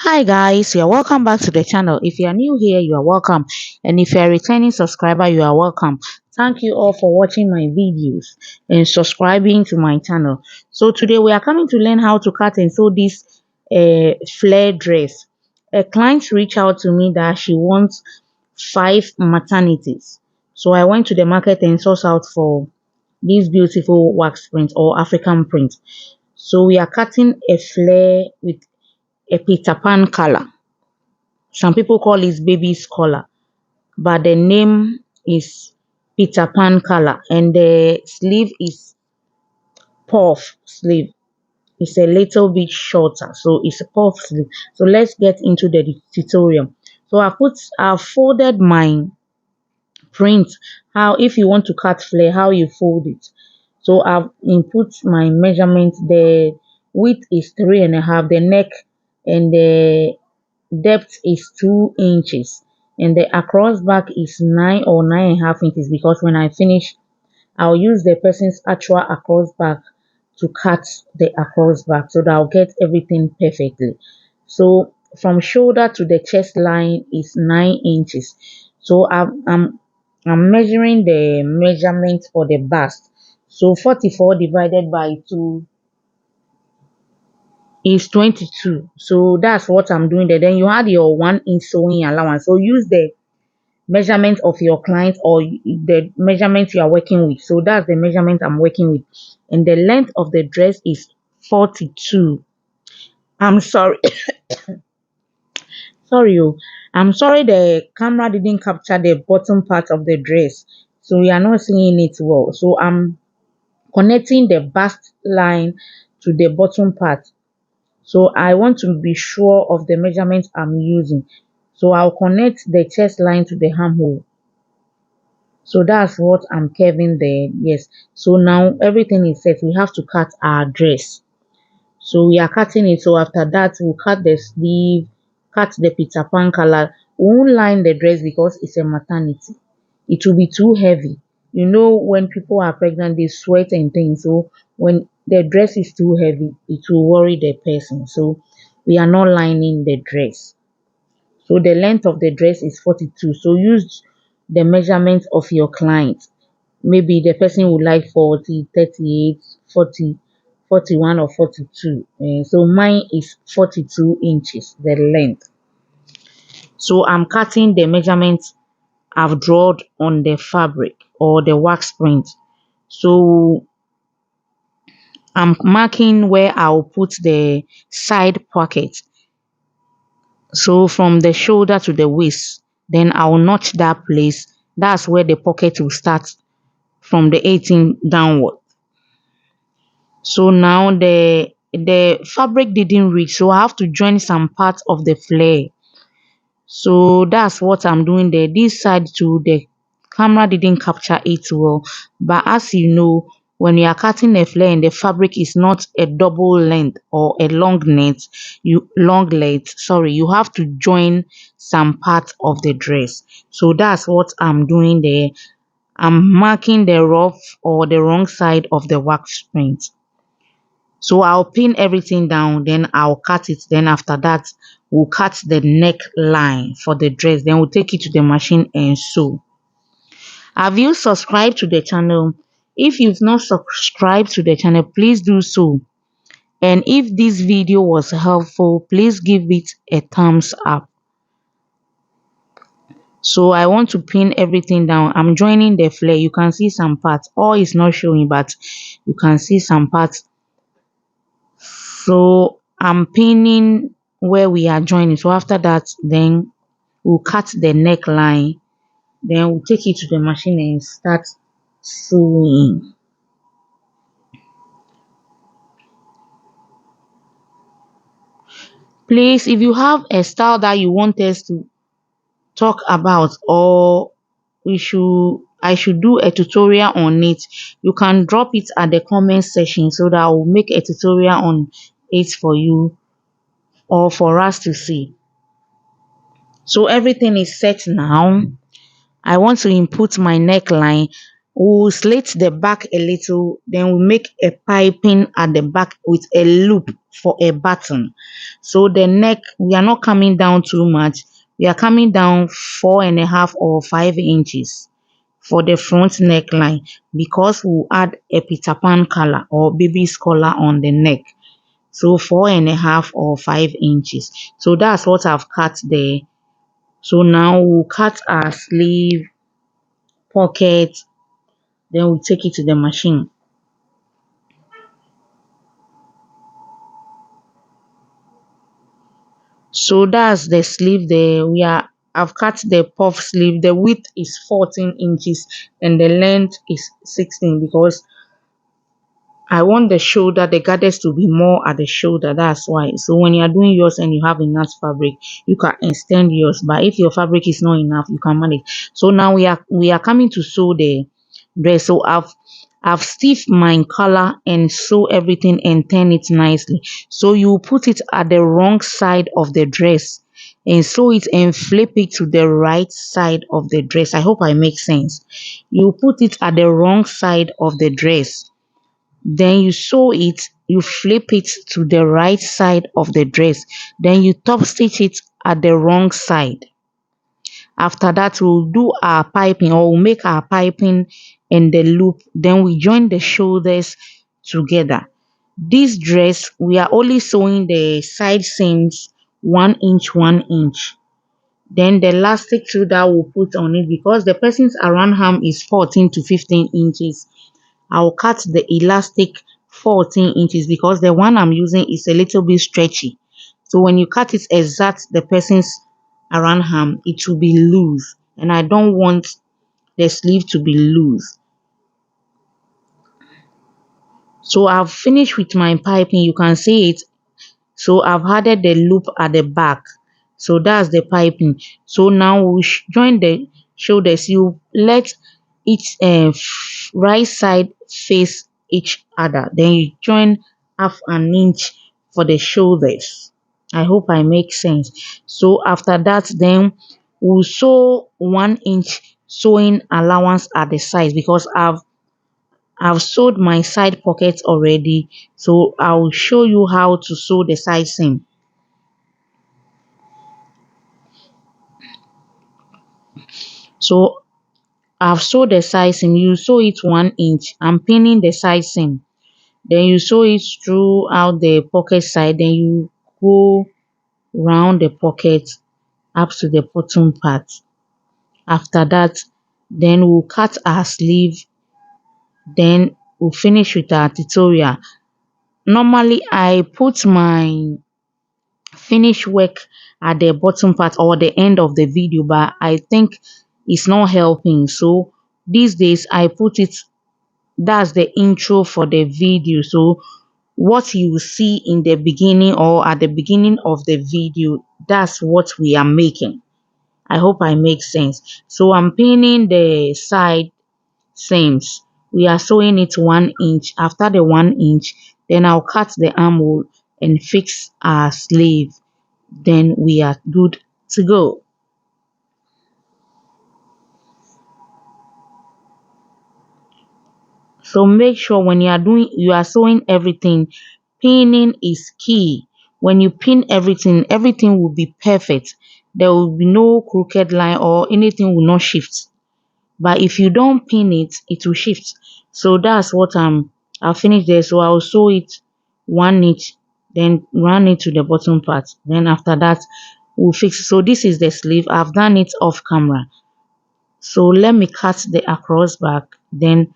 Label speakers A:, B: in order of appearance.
A: Hi guys, you're welcome back to the channel. If you are new here, you are welcome, and if you're a returning subscriber, you are welcome. Thank you all for watching my videos and subscribing to my channel. So today we are coming to learn how to cut and sew this flare dress. A client reached out to me that she wants 5 maternities, so I went to the market and sourced out for this beautiful wax print or African print. So we are cutting a flare with a Peter Pan color. Some people call it baby's color, but the name is Peter Pan color, and the sleeve is puff sleeve. It's a little bit shorter, so it's a puff sleeve. So let's get into the tutorial. So I folded my print. How, if you want to cut flare, how you fold it. So I've input my measurement. The width is 3.5, the neck and the depth is 2 inches, and the across back is 9 or 9.5 inches, because when I finish I'll use the person's actual across back to cut the across back, so that I'll get everything perfectly. So from shoulder to the chest line is 9 inches. So I'm measuring the measurement for the bust. So 44 divided by 2 is 22. So that's what I'm doing there. Then you add your 1 inch sewing allowance. So use the measurement of your client or the measurement you are working with. So that's the measurement I'm working with. And the length of the dress is 42. I'm sorry. Sorry, oh. I'm sorry the camera didn't capture the bottom part of the dress. So we are not seeing it well. So I'm connecting the bust line to the bottom part. So I want to be sure of the measurement I'm using. So I'll connect the chest line to the armhole. So that's what I'm curving there. Yes. So now everything is set. We have to cut our dress. So we are cutting it. So after that, we'll cut the sleeve, cut the Peter Pan color. We won't line the dress because it's a maternity. It will be too heavy. You know, when people are pregnant, they sweat and things. So when the dress is too heavy, it will worry the person. So we are not lining the dress. So the length of the dress is 42. So use the measurement of your client. Maybe the person would like 40, 38, 40, 41, or 42. So mine is 42 inches, the length. So I'm cutting the measurement I've drawn on the fabric or the wax print. So I'm marking where I'll put the side pocket. So from the shoulder to the waist, then I'll notch that place. That's where the pocket will start from the 18 downward. So now the fabric didn't reach, so I have to join some parts of the flare. So that's what I'm doing there. This side too, the camera didn't capture it well, but as you know, when you are cutting a flare and the fabric is not a double length or a long length, sorry, you have to join some part of the dress. So that's what I'm doing there. I'm marking the rough or the wrong side of the wax print. So I'll pin everything down, then I'll cut it. Then after that, we'll cut the neckline for the dress. Then we'll take it to the machine and sew. Have you subscribed to the channel? If you've not subscribed to the channel, please do so. And if this video was helpful, please give it a thumbs up. So I want to pin everything down. I'm joining the flare. You can see some parts. All is not showing, but you can see some parts. So I'm pinning where we are joining. So after that, then we'll cut the neckline. Then we'll take it to the machine and start sewing. Please, if you have a style that you want us to talk about, or I should do a tutorial on it, you can drop it at the comment section so that I will make a tutorial on it for you or for us to see. So everything is set now. I want to input my neckline. We'll slit the back a little, then we'll make a piping at the back with a loop for a button. So the neck, we are not coming down too much. We are coming down 4.5 or 5 inches for the front neckline, because we'll add a Peter Pan color or baby's collar on the neck. So 4.5 or 5 inches. So that's what I've cut there. So now we'll cut our sleeve, pocket, then we'll take it to the machine. So that's the sleeve there. I've cut the puff sleeve. The width is 14 inches and the length is 16, because I want the shoulder, the gathers to be more at the shoulder. That's why. So when you are doing yours and you have enough fabric, you can extend yours. But if your fabric is not enough, you can manage. So now we are coming to sew the dress. So I've stiff my collar and sew everything and turn it nicely. So you put it at the wrong side of the dress and sew it and flip it to the right side of the dress. I hope I make sense. You put it at the wrong side of the dress, then you sew it, you flip it to the right side of the dress, then you top stitch it at the wrong side. After that, we'll do our piping, or we'll make our piping and the loop, then we join the shoulders together. This dress, we are only sewing the side seams 1 inch 1 inch, then the elastic through that we'll put on it, because the person's around arm is 14 to 15 inches. I'll cut the elastic 14 inches, because the one I'm using is a little bit stretchy. So when you cut it exact the person's around arm, it will be loose, and I don't want the sleeve to be loose. So I've finished with my piping. You can see it. So I've added the loop at the back. So that's the piping. So now we join the shoulders. You let each right side face each other. Then you join 1/2 inch for the shoulders. I hope I make sense. So after that, then we'll sew 1 inch sewing allowance at the sides, because I've sewed my side pockets already. So I'll show you how to sew the side seam. So I've sewed the side seam. You sew it 1 inch. I'm pinning the side seam. Then you sew it throughout the pocket side. Then you go round the pocket up to the bottom part. After that, then we'll cut our sleeve. Then we'll finish with our tutorial. Normally, I put my finish work at the bottom part or the end of the video, but I think it's not helping. So these days I put it, that's the intro for the video. So what you see in the beginning or at the beginning of the video, that's what we are making. I hope I make sense. So I'm pinning the side seams. We are sewing it 1 inch. After the 1 inch, then I'll cut the armhole and fix our sleeve. Then we are good to go. So make sure when you are sewing everything, pinning is key. When you pin everything, everything will be perfect. There will be no crooked line or anything will not shift. But if you don't pin it, it will shift. So that's what I'll finish there. So I'll sew it 1 inch, then run it to the bottom part. Then after that, we'll fix it. So this is the sleeve. I've done it off camera. So let me cut the across back, then